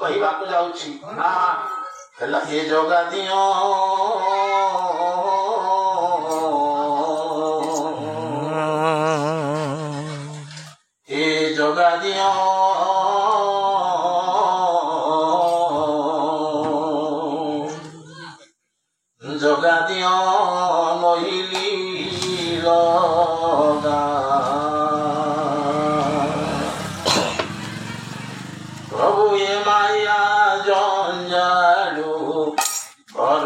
कहवाक जाऊची हेला ये जगा दियो ये जगा दियो जगा दियो मोहिली लगा प्रभु ये माया जंजालू कर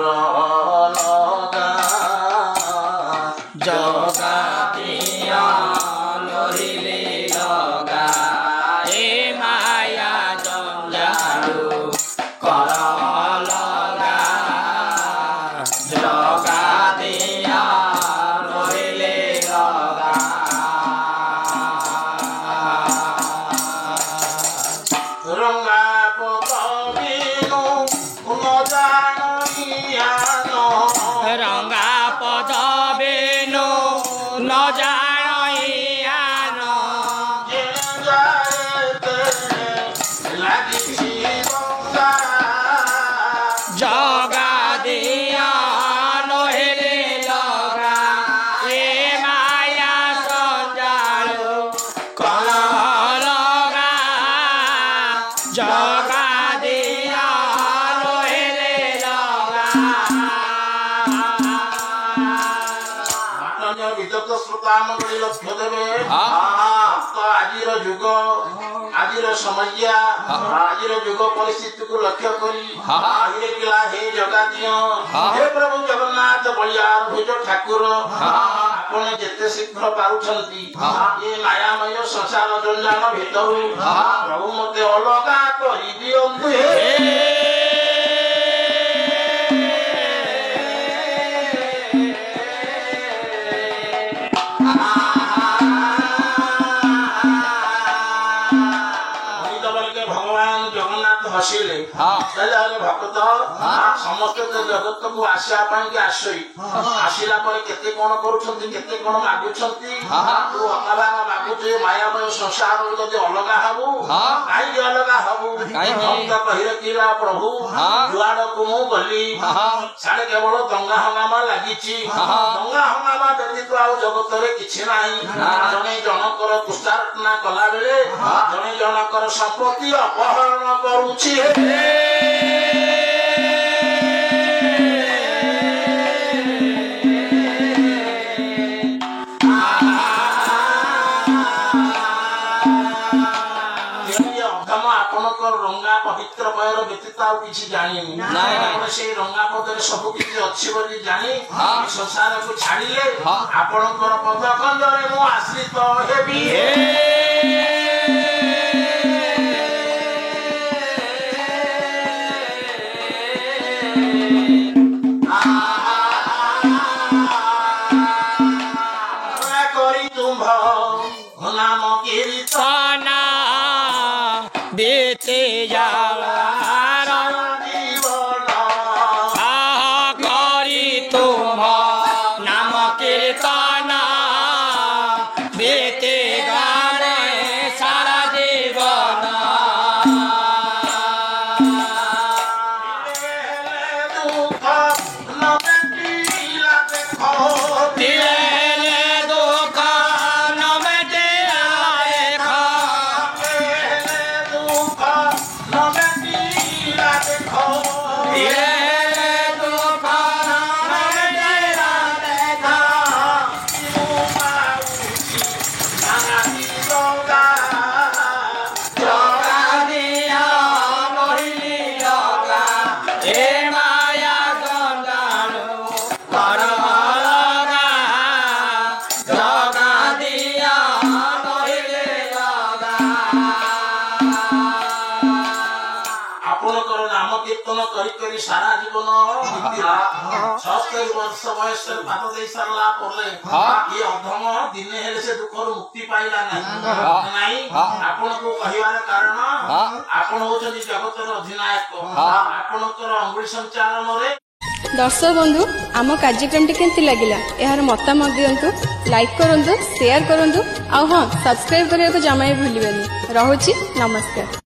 लगा जगा दिया मोहिली लगा ए माया जंजालू कर लगा जगा दिया मोहिली लगा रंगा पतबिनु न जानियानो रंगा पद बेनु न जानियानो जे जाते लागिछि रंगा जगा दिया नहेले लगा ए माया संजालो कल लगा जगा दिया नहेले लगा अन्य विदग्ध श्रोता मंडली लक्ष्य देवे तो आजिर जुग आजिर समस्या आजिर जुग परिस्थिति को लक्ष्य करी आजिर किला हे जगा दियो हे प्रभु जगन्नाथ बलियार भुज ठाकुर आपण जेते शीघ्र पारुछंती ये मायामय संसार जंजाल भितरु प्रभु मते अलगा करि दियंतु हे भगवान जगन्नाथ हसिले भक्त समस्त जगत को आसापी आसई आसला केते कौन करते कौन मागुंट तू अकाबा मागुच मायामय संसार जब अलगा हबू कहीं अलगा हबू कही कि प्रभु जुआड़ को मु गली साढ़े केवल दंगा हंगामा लगी दंगा हंगामा व्यतीत आ जगत किसी ना जड़े जनकर तुष्टार्चना कला बेले जड़े जनकर संपत्ति अपहरण करुछि रंगा पवित्र पयर व्यतीत आ किसी जानी से रंगा पदर सब किसी अच्छी बोली जानी संसार को छाड़िले आपणकर पद खंडरे मु आश्रित हेबी करी तुम नाम कीर्तन देते जाला जीवन करी तुम नाम कीर्तन देते गाने सारा जीवन दुख न बेटिला देखो दिले दुख न मेटेला देखा दुख न बेटिला देखो दिले दुख न मेटेला देखा जगा दिया मोहिनी लगा ए माया गंगालो कर लगा जगा दिया मोहिनी लगा आपणकर नाम कीर्तन करी करी सारा जीवन 76 वर्ष बयस पाद दे सारला पड़ले ये अधम दिने हेले से दुख मुक्ति पाइला नहीं आपण को कहिवार कारण आपण होचनी जगतर अधिनायक आपणकर अंगुली संचालन रे दर्शक बंधु आम कार्यक्रम केमती लगिला यार मतामत दिंतु लाइक करूँ शेयर करूँ आ हाँ सब्सक्राइब करने को जमा भी भूलिए। रहुची नमस्कार।